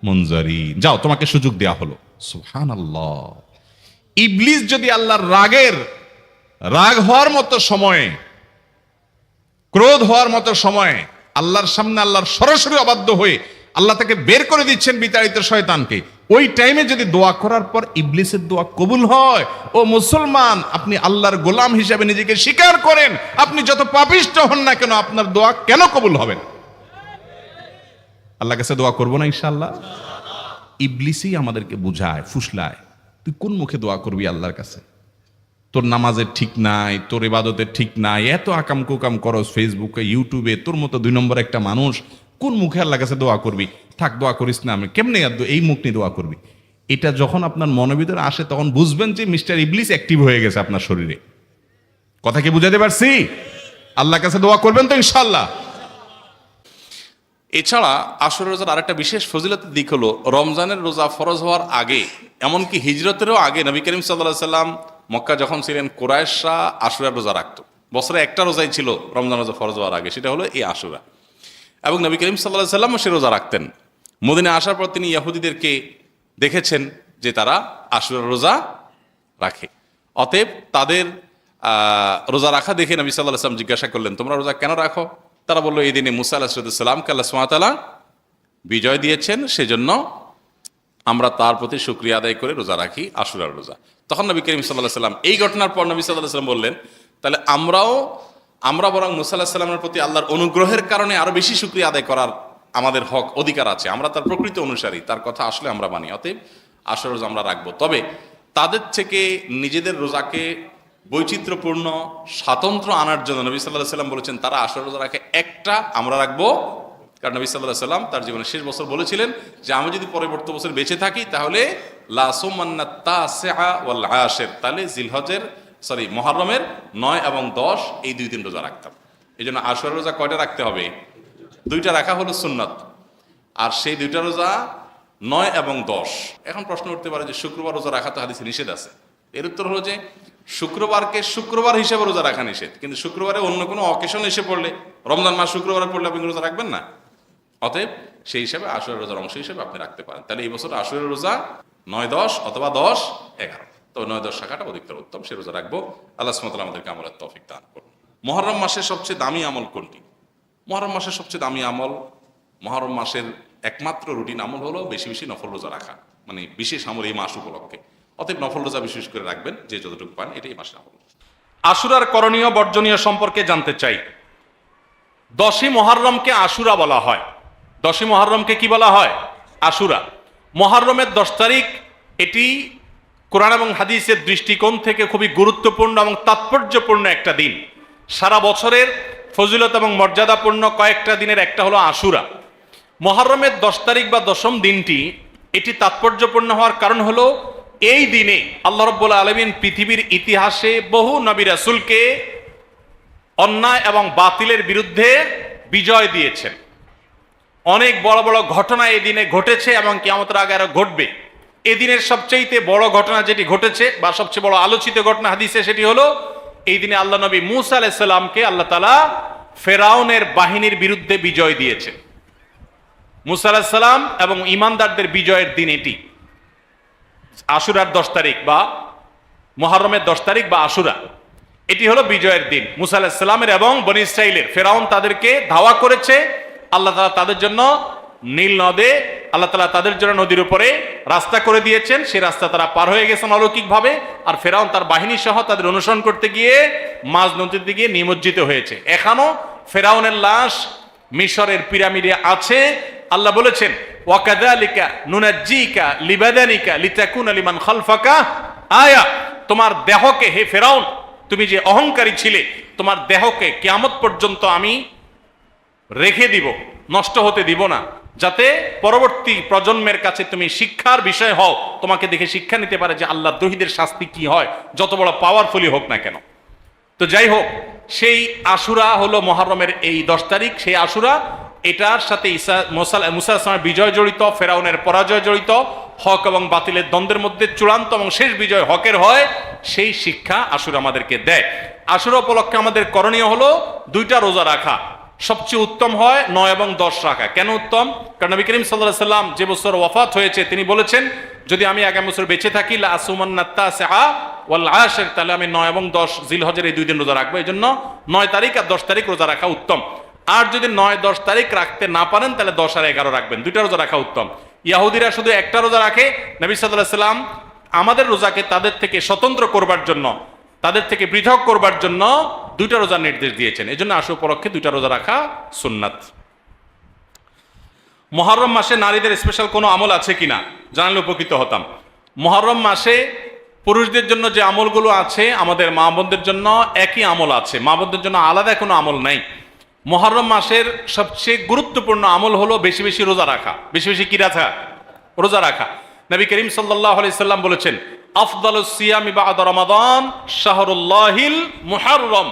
মুনজারিন, যাও তোমাকে সুযোগ দেয়া হলো। সুবহানাল্লাহ। ইবলিস যদি আল্লাহর রাগ হওয়ার মতো সময়ে, ক্রোধ হওয়ার মতো সময়ে আল্লাহর সামনে আল্লাহর সরাসরি অবাধ্য হয়ে আল্লাহ তাকে বের করে দিচ্ছেন বিতাড়িত শয়তানকে, ওই টাইমে যদি দোয়া করার পর ইবলিসের দোয়া কবুল হয়, ও মুসলমান আপনি আল্লাহর গোলাম হিসেবে নিজেকে স্বীকার করেন, আপনি যত পাপিষ্ঠ হন না কেন আপনার দোয়া কেন কবুল হবে না? আল্লাহর কাছে দোয়া করবো না ইনশাআল্লাহ? ইবলিসই আমাদেরকে বুঝায়, ফুসলায়, তুই কোন মুখে দোয়া করবি আল্লাহর কাছে? তোর নামাজের ঠিক নাই, তোর ইবাদতের ঠিক নাই, এত আকাম কুকাম করস ফেসবুকে ইউটিউবে, তোর মতো 2 নম্বর একটা মানুষ, কোন মুখে আল্লাহর কাছে দোয়া করবি? থাক দোয়া করিস না, আমি কেমনে এই মুখ নিয়ে দোয়া করবি? এটা যখন আপনার মনের ভিতরে আসে তখন বুঝবেন যে মিস্টার ইবলিস অ্যাক্টিভ হয়ে গেছে আপনার শরীরে। কথা কি বুঝাতে পারছি? আল্লাহর কাছে দোয়া করবেন তো ইনশাআল্লাহ। এছাড়া আশুরা রোজার আরেকটা বিশেষ ফজিলতের দিক হলো, রমজানের রোজা ফরজ হওয়ার আগে, এমনকি হিজরতেরও আগে নবী করিম সাল্লাল্লাহু আলাইহি সাল্লাম মক্কা যখন ছিলেন, কুরাইশরা আশুরার রোজা রাখতো। বছরে একটা রোজাই ছিল রমজান রোজা ফরজ হওয়ার আগে, সেটা হলো এই আশুরা। এবং নবী করিম সাল্লাল্লাহু আলাইহি সাল্লামও সে রোজা রাখতেন। মদিনায় আসার পর তিনি ইহুদিদেরকে দেখেছেন যে তারা আশুরার রোজা রাখে। অতএব তাদের রোজা রাখা দেখে নবী সাল্লাল্লাহু আলাইহি সাল্লাম জিজ্ঞাসা করলেন, তোমরা রোজা কেন রাখো? তারা বললো, এই দিনে মুসা আলাইহিস সালামকে আল্লাহ সুবহানাহু ওয়া তাআলা বিজয় দিয়েছেন, সেজন্য আমরা তার প্রতি শুকরিয়া আদায় করে রোজা রাখি, আশুরার রোজা। তখন নবী করিম সাল্লাল্লাহু আলাইহি সাল্লাম, এই ঘটনার পর নবী সাল্লাল্লাহু আলাইহি সাল্লাম বললেন, তাহলে আমরা বরং মুসা আলাইহিস সালামের প্রতি আল্লাহর অনুগ্রহের কারণে আরো বেশি শুকরিয়া আদায় করার আমাদের হক, অধিকার আছে। আমরা তার প্রকৃত অনুসারী, তার কথা আসলে আমরা মানি। অতএব আশুরার রোজা আমরা রাখবো। তবে তাদের থেকে নিজেদের রোজাকে বৈচিত্র্যপূর্ণ স্বাতন্ত্র্য আনার জন্য নবী সাল্লাল্লাহু আলাইহি সাল্লাম বলেছেন, তারা আশুরা রোজা রাখে একটা, আমরা রাখবো। কারণ নবী সাল্লাল্লাহু আলাইহি সাল্লাম তার জীবনের শেষ বছর বলেছিলেন যে আমি যদি পরবর্তী বছর বেঁচে থাকি তাহলে লা সুমান্নাত তাসিআ ওয়াল আশির, তাহলে মুহররমের 9 এবং 10 এই 2 দিন রোজা রাখতাম। এই জন্য আশুরা রোজা কয়টা রাখতে হবে? 2টা রাখা হলো সুন্নাত, আর সেই 2টা রোজা 9 এবং 10। এখন প্রশ্ন উঠতে পারে যে শুক্রবার রোজা রাখা তো হাদিসে নিষেধ আছে। এর উত্তর হলো যে শুক্রবারকে শুক্রবার হিসেবে রোজা রাখা নিষেধ, কিন্তু শুক্রবারে অন্য কোনো অকেশন এসে পড়লে, রমজান মাস শুক্রবারে পড়লে আপনি রোজা রাখবেন না। অতএব সেই হিসাবে আশুরা রোজার অংশ হিসেবে আপনি রাখতে পারেন। তাহলে এই বছর আশুরা রোজা 9, 10 অথবা 10, 11, তবে 9, 10 রাখাটা অধিকতর উত্তম, সে রোজা রাখবো। আল্লাহ সুবহানাহু ওয়া তাআলা আমাদেরকে আমলের তৌফিক দান করুন। মুহররম মাসের সবচেয়ে দামি আমল কোনটি? মুহররম মাসের সবচেয়ে দামি আমল, মুহররম মাসের একমাত্র রুটিন আমল হলো বেশি বেশি নফল রোজা রাখা, মানে বিশেষ আমল এই মাস উপলক্ষে। অতএব নফল রোজা বিশেষ করে রাখবেন, যে যতটুকু পান, এটাই এই মাসের আমল। আশুরার করণীয় বর্জনীয় সম্পর্কে জানতে চাই। 10ই মুহররমকে আশুরা বলা হয়। 10ই মুহররমকে কি বলা হয়? আশুরা। মুহররমের 10 তারিখ, এটি কোরআন এবং হাদিসের দৃষ্টিকোণ থেকে খুবই গুরুত্বপূর্ণ এবং তাৎপর্যপূর্ণ একটা দিন। সারা বছরের ফজিলত এবং মর্যাদাপূর্ণ কয়েকটা দিনের একটা হলো আশুরা। মুহররমের 10 তারিখ বা 10ম দিনটি, এটি তাৎপর্যপূর্ণ হওয়ার কারণ হলো এই দিনে আল্লাহ রাব্বুল আলামিন পৃথিবীর ইতিহাসে বহু নবী রাসূলকে অন্যায় এবং বাতিলের বিরুদ্ধে বিজয় দিয়েছেন। অনেক বড় বড় ঘটনা এই দিনে ঘটেছে এবং কিয়ামতের আগে আরো ঘটবে। এই দিনের সবচেয়ে বড় ঘটনা যেটি ঘটেছে বা সবচেয়ে বড় আলোচিত ঘটনা হাদিসে, সেটি হলো এই দিনে আল্লাহ নবী মূসা আলাইহিস সালামকে আল্লাহ তাআলা ফেরাউনের বাহিনীর বিরুদ্ধে বিজয় দিয়েছেন। মূসা আলাইহিস সালাম এবং ঈমানদারদের বিজয়ের দিন এটি। আশুরার 10 তারিখ বা মুহররমের 10 তারিখ বা আশুরা, এটি হলো বিজয়ের দিন মূসা আলাইহিস সালামের এবং বনী ইসরাইলের। ফেরাউন তাদেরকে ধাওয়া করেছে, আল্লাহ তাআলা তাদের জন্য নীল নদে, আল্লাহ তাআলা তাদের জন্য নদীর উপরে রাস্তা করে দিয়েছেন। সেই রাস্তা তারা পার হয়ে গেছেন অলৌকিকভাবে। আর ফেরাউন তার বাহিনী সহ তাদের অনুসরণ করতে গিয়ে মাঝ নদীর দিকে নিমজ্জিত হয়েছে। এখনো ফেরাউনের লাশ মিশরের পিরামিডে আছে। আল্লাহ বলেছেন, ওয়াকাযালিকা নুনাজ্জিকা লিবাদানিকা লিতাকুনা লিমান খালফাকা আয়া, তোমার দেহকে, হে ফেরাউন, তুমি যে অহংকারী ছিলে, তোমার দেহকে কিয়ামত পর্যন্ত আমি রেখে দিব, নষ্ট হতে দিব না, যাতে পরবর্তী প্রজন্মের কাছে তুমি শিক্ষার বিষয় হও, তোমাকে দেখে শিক্ষা নিতে পারে যে আল্লাহ দ্রোহীদের শাস্তি কি হয়, যত বড় পাওয়ারফুলি হোক না কেন। তো যাই হোক, সেই আশুরা হলো মুহররমের এই 10 তারিখ। সেই আশুরা, এটার সাথে মুসা আলাইহিসসালামের বিজয় জড়িত, ফেরাউনের পরাজয় জড়িত, হক এবং বাতিলের দ্বন্দ্বের মধ্যে চূড়ান্ত এবং শেষ বিজয় হকের হয়, সেই শিক্ষা আশুরা আমাদেরকে দেয়। আশুরা উপলক্ষে আমাদের করণীয় হলো 2টা রোজা রাখা। সবচেয়ে উত্তম হয় 9 এবং 10 রাখা। কেন উত্তম? কারণ নবী করিম সাল্লাল্লাহু আলাইহি সাল্লাম যে বছর ওয়াফাত হয়েছে তিনি বলেছেন, যদি আমি আগামী বছর বেঁচে থাকি লা আসুমান্না তাসিআ ওয়াল আশির, তাহলে আমি 9 এবং 10 জিলহজের এই 2 দিন রোজা রাখবো। এই জন্য 9 তারিখ আর 10 তারিখ রোজা রাখা উত্তম। আর যদি 9-10 তারিখ রাখতে না পারেন তাহলে 10 আর 11 রাখবেন। 2টা রোজা রাখা উত্তম। ইহুদিরা শুধু একটা রোজা রাখে। নবী সাল্লাল্লাহু আলাইহি সাল্লাম আমাদের রোজাকে তাদের থেকে স্বতন্ত্র করবার জন্য, তাদের থেকে পৃথক করবার জন্য 2টা রোজার নির্দেশ দিয়েছেন। এই জন্য আশুরা উপলক্ষে 2টা রোজা রাখা সুন্নাত। মুহররম মাসে নারীদের স্পেশাল কোনো আমল আছে কিনা জানলে উপকৃত হতাম। মুহররম মাসে পুরুষদের জন্য যে আমলগুলো আছে আমাদের মা বোনদের জন্য একই আমল আছে, মা বোনদের জন্য আলাদা কোনো আমল নাই। মুহররম মাসের সবচেয়ে গুরুত্বপূর্ণ আমল হলো বেশি বেশি রোজা রাখা। বেশি বেশি কি রাখা? রোজা রাখা। নবী করিম সাল্লাল্লাহু আলাইহি সাল্লাম বলেছেন, আফদালুস সিয়ামি বা'দা রমাদান শাহরুল্লাহিল মুহররম।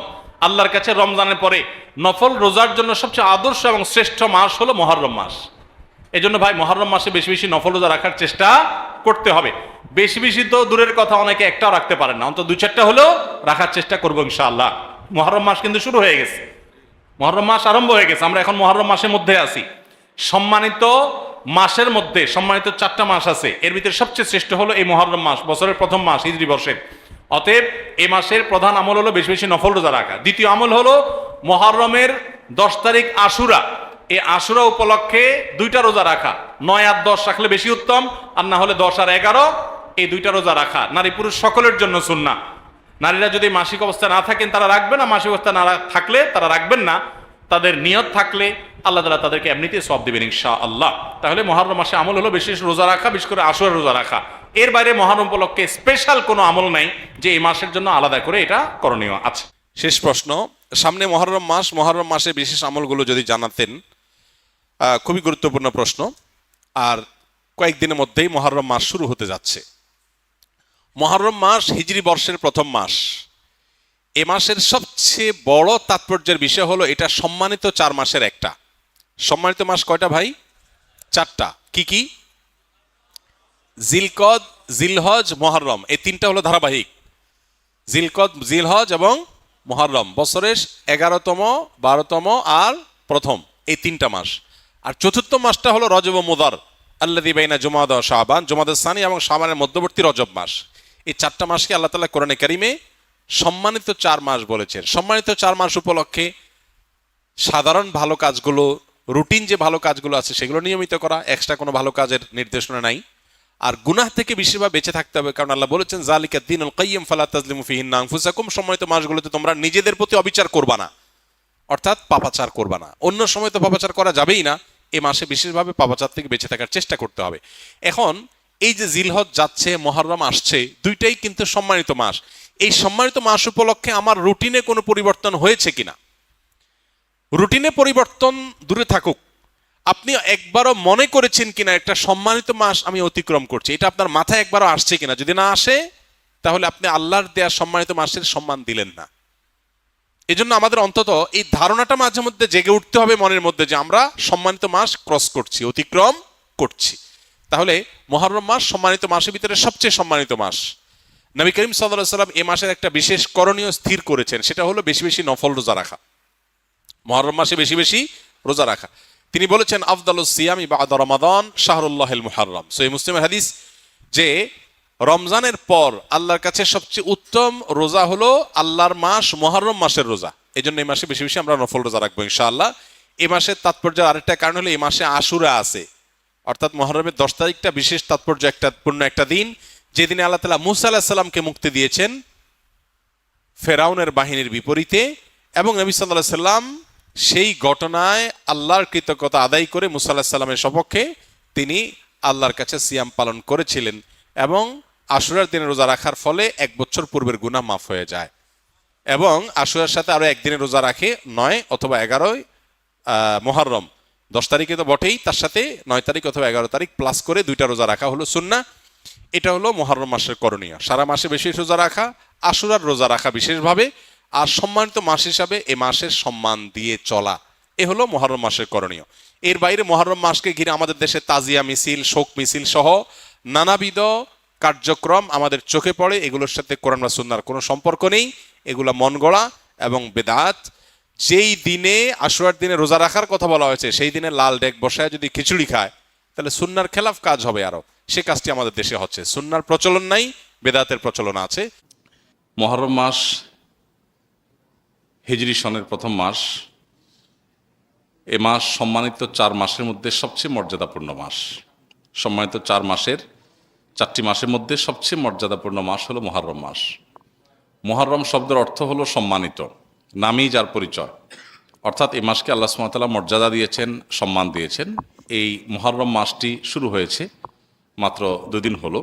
আল্লাহর কাছে রমজানের পরে নফল রোজার জন্য সবচেয়ে আদর্শ এবং শ্রেষ্ঠ মাস হলো মুহররম মাস। এই জন্য ভাই মুহররম মাসে বেশি বেশি নফল রোজা রাখার চেষ্টা করতে হবে। বেশি বেশি তো দূরের কথা, অনেকে একটাও রাখতে পারেন না, অন্তত 2-4টা হলেও রাখার চেষ্টা করবো ইনশাআল্লাহ। মুহররম মাস কিন্তু শুরু হয়ে গেছে, মুহররম মাস আরম্ভ হয়ে গেছে। আমরা এখন মুহররম মাসের মধ্যে আছি। সম্মানিত মাসের মধ্যে সম্মানিত 4টা মাস আছে, এর ভিতরে সবচেয়ে শ্রেষ্ঠ হলো এই মুহররম মাস, বছরের প্রথম মাস, হিজরি বর্ষের। অতএব এই মাসের প্রধান আমল হলো বেশি বেশি নফল রোজা রাখা। দ্বিতীয় আমল হলো মুহররমের 10 তারিখ আশুরা, এই আশুরা উপলক্ষে 2টা রোজা রাখা। 9 আর 10 রাখলে বেশি উত্তম, আর না হলে 10 আর 11 এই 2টা রোজা রাখা নারী পুরুষ সকলের জন্য সুন্নাহ। নারীরা যদি মাসিক অবস্থা না থাকেন তারা রাখবেন না, মাসিক অবস্থা না থাকলে তারা রাখবেন না। তাদের নিয়ত থাকলে আল্লাহ তাআলা তাদেরকে এমনিতে সওয়াব দিবেন ইনশাআল্লাহ। তাহলে মুহররম মাসে আমল হলো বেশি বেশি রোজা রাখা, বিশেষ করে আশুরা রোজা রাখা। এর বাইরে মুহররম উপলক্ষে স্পেশাল কোনো আমল নাই যে এই মাসের জন্য আলাদা করে এটা করণীয় আছে। শেষ প্রশ্ন, সামনে মুহররম মাস, মুহররম মাসে বিশেষ আমলগুলো যদি জানাতেন। খুবই গুরুত্বপূর্ণ প্রশ্ন। আর কয়েকদিনের মধ্যেই মুহররম মাস শুরু হতে যাচ্ছে। মুহররম মাস হিজরি বর্ষের প্রথম মাস। এ মাসের সবচেয়ে বড় তাৎপর্যের বিষয় হলো এটা সম্মানিত 4 মাসের একটা। সম্মানিত মাস কয়টা ভাই? 4টা। কি কি? জিলকদ, জিলহজ, মুহররম, এই 3টা হলো ধারাবাহিক। জিলকদ, জিলহজ এবং মুহররম বছরের 11তম, 12তম আর প্রথম, এই 3টা মাস। আর চতুর্থ মাসটা হলো রজব ও মুদার, আল্লাযী বাইনা জুমাদা ওয়া শাবান, জুমাদাস সানি এবং শাবানের মধ্যবর্তী রজব মাস। এই 4টা মাসকে আল্লাহ তাআলা কোরআনে কারিমে সম্মানিত 4 মাস বলেছেন। সম্মানিত 4 মাস উপলক্ষে সাধারণ ভালো কাজগুলো, রুটিন যে ভালো কাজগুলো আছে সেগুলো নিয়মিত করা, এক্সট্রা কোনো ভালো কাজের নির্দেশনা নাই। আর গুনাহ থেকে বেশিরভাগ বেঁচে থাকতে হবে, কারণ আল্লাহ বলেছেন যালিকা দ্বীনুল কাইয়্যিম ফালা তাজলিমু ফিহিন্না আনফুসাকুম। সম্মানিত মাসগুলোতে তোমরা নিজেদের প্রতি অবিচার করবা না, অর্থাৎ পাপাচার করবা না। অন্য সময় তো পাপাচার করা যাবেই না, এই মাসে বিশেষভাবে পাপাচার থেকে বেঁচে থাকার চেষ্টা করতে হবে। এখন এই যে জিলহজ যাচ্ছে, মুহররম আসছে, 2টাই কিন্তু সম্মানিত মাস। এই সম্মানিত মাস উপলক্ষে আমার রুটিনে কোনো পরিবর্তন হয়েছে কিনা? রুটিনে পরিবর্তন দূরে থাকুক, আপনি একবারও মনে করেছেন কিনা একটা সম্মানিত মাস আমি অতিক্রম করছি? এটা আপনার মাথায় একবারও আসছে কিনা? যদি না আসে তাহলে আপনি আল্লাহর দেয়া সম্মানিত মাসের সম্মান দিলেন না। এজন্য আমাদের অন্তত এই ধারণাটা মাঝে মধ্যে জেগে উঠতে হবে মনের মধ্যে যে আমরা সম্মানিত মাস ক্রস করছি, অতিক্রম করছি। তাহলে মুহররম মাস সম্মানিত মাসের ভিতরে সবচেয়ে সম্মানিত মাস। নবী করিম সাল্লাল্লাহু আলাইহি সাল্লাম এই মাসের একটা বিশেষ করণীয় স্থির করেছেন, সেটা হলো বেশি বেশি নফল রোজা রাখা। মুহররম মাসে বেশি বেশি রোজা রাখা। তিনি বলেছেন আফদালুস সিয়ামি বা'দা রমাদান শাহরুল্লাহিল মুহররম। সহিহ মুসলিমের হাদিস যে রমজানের পর আল্লাহর কাছে সবচেয়ে উত্তম রোজা হলো আল্লাহর মাস মুহররম মাসের রোজা। এই জন্য এই মাসে বেশি বেশি আমরা নফল রোজা রাখবো ইনশাআল্লাহ। এই মাসের তাৎপর্যের আরেকটা কারণ হলো এই মাসে আশুরা আছে, অর্থাৎ মুহররমের 10 তারিখটা বিশেষ তাৎপর্য পূর্ণ একটা দিন, যেদিনে আল্লাহ তাআলা মুসা আলাইহিস সালামকে মুক্তি দিয়েছেন ফেরাউনের বাহিনীর বিপরীতে, এবং নবী সাল্লাল্লাহু আলাইহি সাল্লাম সেই ঘটনায় আল্লাহর কৃতজ্ঞতা আদায় করে মুসা আলাইহিস সালামের সপক্ষে তিনি আল্লাহর কাছে সিয়াম পালন করেছিলেন, এবং আশুরার দিনে রোজা রাখার ফলে 1 বছর পূর্বের গুনাহ মাফ হয়ে যায়। এবং আশুরার সাথে আরো একদিনে রোজা রাখে 9 অথবা 11 মুহররম, 10 তারিখে তো বটেই, তার সাথে 9 তারিখ অথবা 11 তারিখ প্লাস করে 2টা রোজা রাখা হলো সুন্নাহ। এটা হলো মুহররম মাসের করণীয়। সারা মাসে বেশি রোজা রাখা, আশুরার রোজা রাখা বিশেষভাবে, আর সম্মানিত মাস হিসাবে এ মাসের সম্মান দিয়ে চলা। এ হলো মুহররম মাসের করণীয়। এর বাইরে মুহররম মাসকে ঘিরে আমাদের দেশে তাজিয়া মিছিল, শোক মিছিল সহ নানাবিধ কার্যক্রম আমাদের চোখে পড়ে। এগুলোর সাথে কোরআন বা সুন্নাহর কোনো সম্পর্ক নেই, এগুলা মন গড়া এবং বেদাত। যেই দিনে আশুরার দিনে রোজা রাখার কথা বলা হয়েছে, সেই দিনে লাল ডেক বসায় যদি খিচুড়ি খায়, তাহলে সুন্নার খেলাফ কাজ হবে আরো। সে কাজটি আমাদের দেশে হচ্ছে। সুন্নার প্রচলন নাই, বেদাতের প্রচলন আছে। মুহররম মাস হিজরি সনের প্রথম মাস। এ মাস সম্মানিত 4 মাসের মধ্যে সবচেয়ে মর্যাদাপূর্ণ মাস। সম্মানিত 4 মাসের 4টি মাসের মধ্যে সবচেয়ে মর্যাদাপূর্ণ মাস হলো মুহররম মাস। মুহররম শব্দের অর্থ হলো সম্মানিত, নামই যার পরিচয়। অর্থাৎ এই মাসকে আল্লাহ সুবহানাহু ওয়া তাআলা মর্যাদা দিয়েছেন, সম্মান দিয়েছেন। এই মুহররম মাসটি শুরু হয়েছে মাত্র 2 দিন হলো।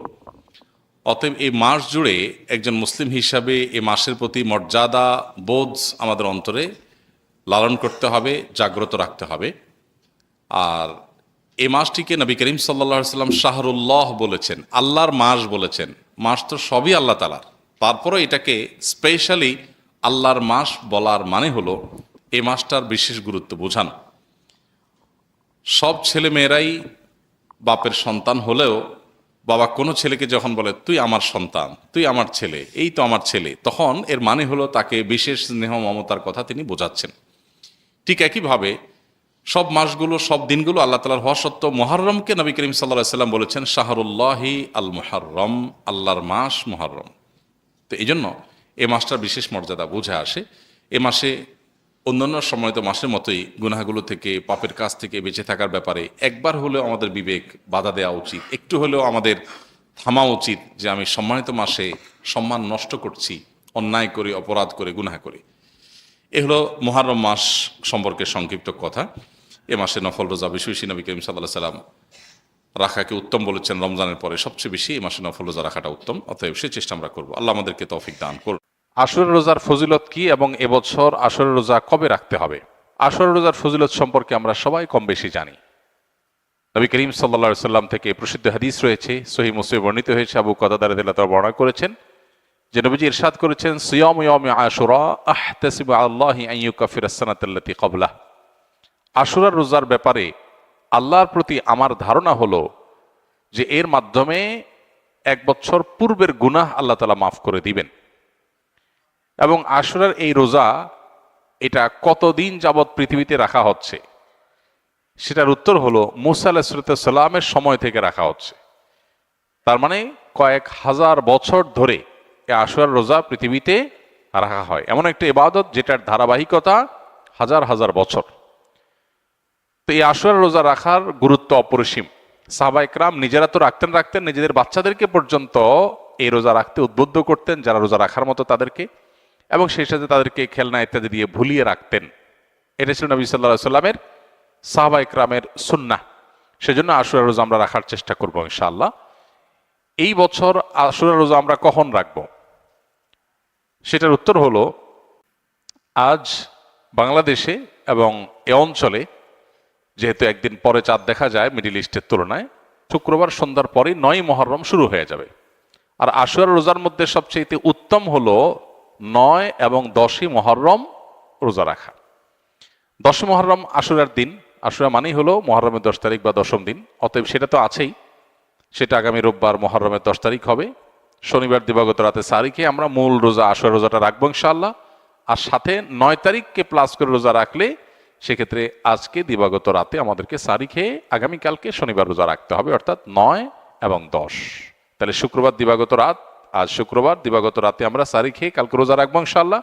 অতএব এই মাস জুড়ে একজন মুসলিম হিসাবে এই মাসের প্রতি মর্যাদা বোধ আমাদের অন্তরে লালন করতে হবে, জাগ্রত রাখতে হবে। আর এই মাসটিকে নবী করিম সাল্লাল্লাহু আলাইহি সাল্লাম শাহরুল্লাহ বলেছেন, আল্লাহর মাস বলেছেন। মাস তো সবই আল্লাহ তাআলার, তারপরে এটাকে স্পেশালি আল্লাহর মাস বলার মানে হলো এই মাসটার বিশেষ গুরুত্ব বোঝানো। সব ছেলে মেয়েরাই বাপের সন্তান হলেও বাবা কোনো ছেলেকে যখন বলে তুই আমার সন্তান, তুই আমার ছেলে, এই তো আমার ছেলে, তখন এর মানে হলো তাকে বিশেষ স্নেহ মমতার কথা তিনি বোঝাচ্ছেন। ঠিক একইভাবে সব মাসগুলো, সব দিনগুলো আল্লাহ তাআলার হওয়া সত্ত্বেও মুহররমকে নবী করিম সাল্লাল্লাহু আলাইহি সাল্লাম বলেছেন শাহরুল্লাহি আল মুহররম, আল্লাহর মাস মুহররম। তো এই জন্য এ মাসটার বিশেষ মর্যাদা বুঝে আসে। এ মাসে অন্যান্য সম্মানিত মাসের মতোই গুনাহগুলো থেকে, পাপের কাজ থেকে বেঁচে থাকার ব্যাপারে একবার হলেও আমাদের বিবেক বাধা দেওয়া উচিত, একটু হলেও আমাদের থামা উচিত যে আমি সম্মানিত মাসে সম্মান নষ্ট করছি, অন্যায় করে, অপরাধ করে, গুনাহ করে। এ হলো মুহররম মাস সম্পর্কে সংক্ষিপ্ত কথা। এ মাসে নফল রোজা বেশি বেশি নবী করিম সাল্লাল্লাহু আলাইহি সাল্লাম রাখাকে উত্তম বলেছেন। রমজানের পরে সবচেয়ে বেশি এই মাসে নফল রোজা রাখাটা উত্তম। অতএব সে চেষ্টা আমরা করবো। আল্লাহ আমাদেরকে তৌফিক দান করুন। আশুরা রোজার ফজিলত কি এবং এবছর আশুরা রোজা কবে রাখতে হবে? আশুরা রোজার ফজিলত সম্পর্কে আমরা সবাই কম বেশি জানি। নবী করিম সাল্লাল্লাহু আলাইহি সাল্লাম থেকে প্রসিদ্ধ হাদিস রয়েছে, সহিহ মুসলিমে বর্ণিত হয়েছে। আবু কাতাদা রাদিয়াল্লাহু তাআলা বর্ণনা করেছেন যে নবীজি ইরশাদ করেছেন, সিয়ামু ইয়াউমি আশুরা আহতাসিবু আল্লাহি আন ইউকাফিরাস সানাতাল্লাতী ক্বাবলাহ। আশুরার রোজার ব্যাপারে আল্লাহর প্রতি আমার ধারণা হলো যে এর মাধ্যমে 1 বছর পূর্বের গুনাহ আল্লাহ তাআলা মাফ করে দিবেন। এবং আশুরার এই রোজা এটা কতদিন যাবৎ পৃথিবীতে রাখা হচ্ছে, সেটার উত্তর হলো মুসা আলাইহিস সালামের সময় থেকে রাখা হচ্ছে। তার মানে কয়েক হাজার বছর ধরে এই আশুরার রোজা পৃথিবীতে রাখা হয়। এমন একটা ইবাদত যেটার ধারাবাহিকতা হাজার হাজার বছর। তো এই আশুরার রোজা রাখার গুরুত্ব অপরিসীম। সাহাবা ইকরাম নিজেরা তো রাখতেন, নিজেদের বাচ্চাদেরকে পর্যন্ত এই রোজা রাখতে উদ্বুদ্ধ করতেন, যারা রোজা রাখার মতো তাদেরকে, এবং সেই সাথে তাদেরকে খেলনা ইত্যাদি দিয়ে ভুলিয়ে রাখতেন। এটা ছিল নবী সাল্লাল্লাহু আলাইহি সাল্লামের, সাহাবা ইকরামের সুন্নাহ। সেজন্য আশুরা রোজা আমরা রাখার চেষ্টা করব ইনশাআল্লাহ। এই বছর আশুরা রোজা আমরা কখন রাখব, সেটার উত্তর হলো আজ বাংলাদেশে এবং এ অঞ্চলে যেহেতু একদিন পরে চাঁদ দেখা যায় মিডিল ইস্টের তুলনায়, শুক্রবার সন্ধ্যার পরে 9 মুহররম শুরু হয়ে যাবে। আর আশুরা রোজার মধ্যে সবচেয়ে উত্তম হলো 9 এবং 10 মুহররম রোজা রাখা। 10 মুহররম আশুরার দিন, আশুরা মানেই হলো মুহররমের 10 তারিখ বা 10ম দিন। অতএব সেটা তো আছেই, সেটা আগামী রোববার মুহররমের 10 তারিখ হবে। শনিবার দিবাগত রাতে সারিখে আমরা মূল রোজা আশুরা রোজাটা রাখবো ইনশাআল্লাহ। আর সাথে 9 তারিখকে প্লাস করে রোজা রাখলে সেক্ষেত্রে আজকে দিবাগত রাতে আমাদেরকে সারি খেয়ে আগামীকালকে শনিবার রোজা রাখতে হবে, অর্থাৎ 9 এবং 10। তাহলে শুক্রবার দিবাগত রাত, আজ শুক্রবার দিবাগত রাতে আমরা সারি খেয়ে কালকে রোজা রাখবো ইনশাআল্লাহ।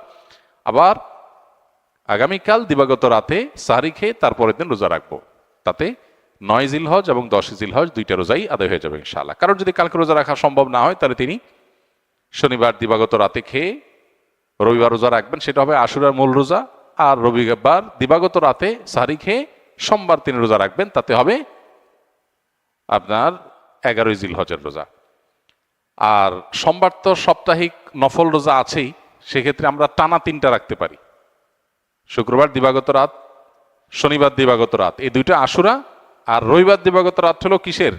আবার আগামীকাল দিবাগত রাতে সারি খেয়ে তারপরের দিন রোজা রাখবো। তাতে 9 জিলহজ এবং 10 জিলহজ দুইটা রোজাই আদায় হয়ে যাবে ইনশাআল্লাহ। কারণ যদি কালকে রোজা রাখা সম্ভব না হয়, তাহলে তিনি শনিবার দিবাগত রাতে খেয়ে রবিবার রোজা রাখবেন, সেটা হবে আশুরার মূল রোজা। আর রবিবার দিবাগত রাতে সারি খেয়ে সোমবার তিনি রোজা রাখবেন, তাতে হবে আপনার 11 জিলহজের রোজা। আর সোমবার তো সাপ্তাহিক নফল রোজা আছেই, সেক্ষেত্রে আমরা টানা 3টা রাখতে পারি। শুক্রবার দিবাগত রাত, শনিবার দিবাগত রাত, এই দুইটা আশুরা। আর রবিবার দিবাগত রাত হলো কিসের?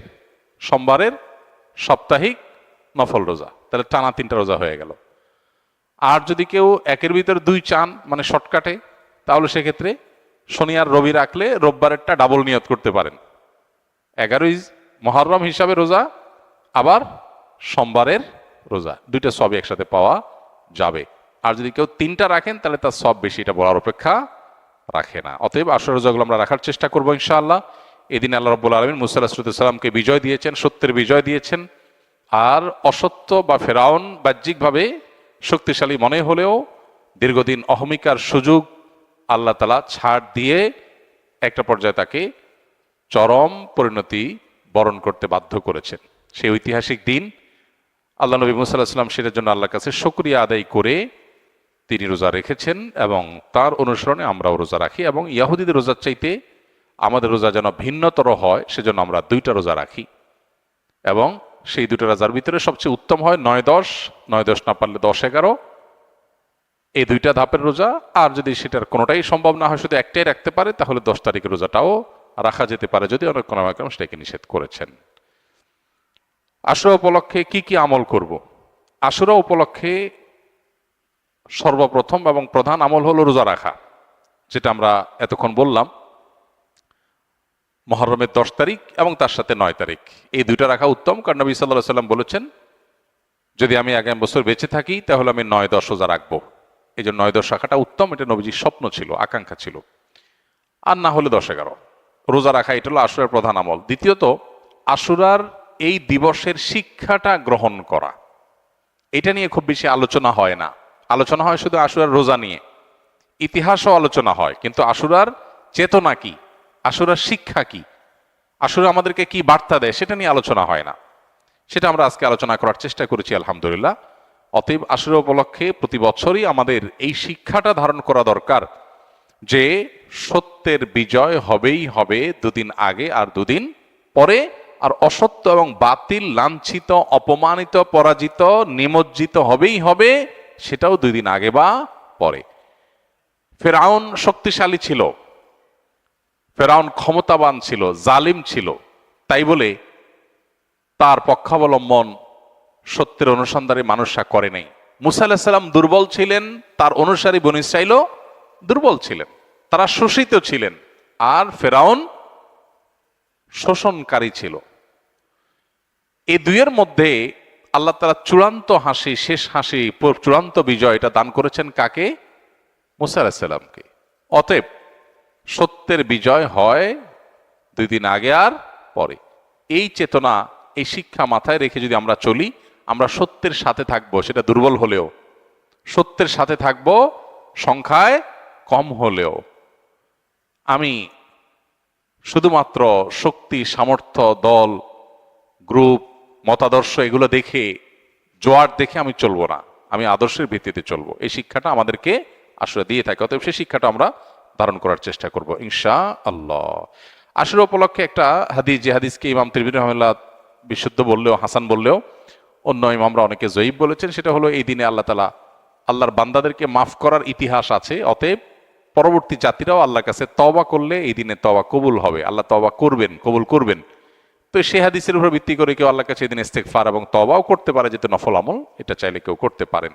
সোমবারের সাপ্তাহিক নফল রোজা। তাহলে টানা 3টা রোজা হয়ে গেল। আর যদি কেউ একের ভিতর 2 চান, মানে শর্টকাটে, তাহলে সেক্ষেত্রে শনি আর রবি রাখলে রোববারেরটা ডাবল নিয়ত করতে পারেন। 11ই মুহররম হিসাবে রোজা, আবার সোমবারের রোজা, দুইটা সবই একসাথে পাওয়া যাবে। আর যদি কেউ 3টা রাখেন তাহলে তার সব বেশি, এটা বলার অপেক্ষা রাখে না। অতএব আশুরা রোজাগুলো আমরা রাখার চেষ্টা করবো ইনশাআল্লাহ। এদিন আল্লাহ রাব্বুল আলামিন মুসা আলাইহিস সালামকে বিজয় দিয়েছেন, সত্যের বিজয় দিয়েছেন। আর অসত্য বা ফেরাউন বাহ্যিকভাবে শক্তিশালী মনে হলেও দীর্ঘদিন অহমিকার সুযোগ আল্লাহ তাআলা ছাড় দিয়ে একটা পর্যায়ে তাকে চরম পরিণতি বরণ করতে বাধ্য করেছেন। সেই ঐতিহাসিক দিন আল্লাহ নবী মুসা আলাইহিস সালাম সেটার জন্য আল্লাহর কাছে শুকরিয়া আদায় করে তিনি রোজা রেখেছেন এবং তার অনুসরণে আমরাও রোজা রাখি। এবং ইয়াহুদীদের রোজার চাইতে আমাদের রোজা যেন ভিন্নতর হয় সেজন্য আমরা 2টা রোজা রাখি। এবং সেই 2টা রোজার ভিতরে সবচেয়ে উত্তম হয় 9-10, 9-10 না পারলে 10-11, এই 2টা ধাপের রোজা। আর যদি সেটার কোনোটাই সম্ভব না হয়, শুধু একটাই রাখতে পারে, তাহলে 10 তারিখের রোজাটাও রাখা যেতে পারে, যদি অনেক কোনো সেটাকে নিষেধ করেছেন। আশুরা উপলক্ষে কি কি আমল করব? আশুরা উপলক্ষে সর্বপ্রথম এবং প্রধান আমল হলো রোজা রাখা, যেটা আমরা এতক্ষণ বললাম। মুহররমের 10 তারিখ এবং তার সাথে 9 তারিখ, এই 2টা রাখা উত্তম। কারণ নবী সাল্লাল্লাহু আলাইহি সাল্লাম বলেছেন, যদি আমি আগামী বছর বেঁচে থাকি তাহলে আমি 9-10 রোজা রাখবো। এই জন্য 9-10 রাখাটা উত্তম, এটা নবীজির স্বপ্ন ছিল, আকাঙ্ক্ষা ছিল। আর না হলে 10-11 রোজা রাখা, এটা হলো আশুরার প্রধান আমল। দ্বিতীয়ত, আশুরার এই দিবসের শিক্ষাটা গ্রহণ করা, এটা নিয়ে খুব বেশি আলোচনা হয় না। আলোচনা হয় শুধু আশুরার রোজা নিয়ে, ইতিহাসও আলোচনা হয়, কিন্তু আশুরার চেতনা কি, আশুরার শিক্ষা কি, আশুরা আমাদেরকে কি বার্তা দেয়, সেটা নিয়ে আলোচনা হয় না। সেটা আমরা আজকে আলোচনা করার চেষ্টা করেছি আলহামদুলিল্লাহ। অতএব আশুরা উপলক্ষে প্রতি বছরই আমাদের এই শিক্ষাটা ধারণ করা দরকার যে সত্যের বিজয় হবেই হবে 2 দিন আগে আর 2 দিন পরে। আর অসত্য এবং বাতিল লাঞ্ছিত, অপমানিত, পরাজিত, নিমজ্জিত হবেই হবে, সেটাও 2 দিন আগে বা পরে। ফেরাউন শক্তিশালী ছিল, ফেরাউন ক্ষমতাবান ছিল, জালিম ছিল, তাই বলে তার পক্ষাবলম্বন সত্যের অনুসন্ধানে মানুষরা করে নাই। মুসা আলাইহিস সালাম দুর্বল ছিলেন, তার অনুসারী বনী ইসরাঈলও দুর্বল ছিলেন, তারা শোষিত ছিলেন। আর ফেরাউন শোষণকারী ছিল। এই দুইয়ের মধ্যে আল্লাহ তাআলা চূড়ান্ত হাসি, শেষ হাসি, চূড়ান্ত বিজয় এটা দান করেছেন কাকে? মুসা আলাইহিস সালামকে। অতএব সত্যের বিজয় হয় 2 দিন আগে আর পরে। এই চেতনা, এই শিক্ষা মাথায় রেখে যদি আমরা চলি, আমরা সত্যের সাথে থাকবো, সেটা দুর্বল হলেও সত্যের সাথে থাকবো, সংখ্যায় কম হলেও। আমি শুধুমাত্র শক্তি, সামর্থ্য, দল, গ্রুপ, মতাদর্শ এগুলো দেখে, জোয়ার দেখে আমি চলবো না, আমি আদর্শের ভিত্তিতে চলবো। এই শিক্ষাটা আমাদেরকে আসলে দিয়ে থাকে। অতএব সেই শিক্ষাটা আমরা ধারণ করার চেষ্টা করব ইনশাআল্লাহ। আশুরা উপলক্ষে একটা হাদিস, যে হাদিসকে ইমাম তিরমিজি রাহিমাহুল্লাহ বিশুদ্ধ বললেও, হাসান বললেও, অন্য ইমামরা অনেকে জয়ীফ বলেছেন, সেটা হলো এই দিনে আল্লাহ তাআলা আল্লাহর বান্দাদেরকে মাফ করার ইতিহাস আছে। অতএব পরবর্তী জাতিরাও আল্লাহর কাছে তওবা করলে এই দিনে তওবা কবুল হবে, আল্লাহ তওবা করবেন, কবুল করবেন। তো সেই হাদিসের উপর ভিত্তি করে কেউ আল্লাহর কাছে এই দিনে ইস্তেগফার এবং তওবাও করতে পারে, যেহেতু নফল আমল, এটা চাইলে কেউ করতে পারেন।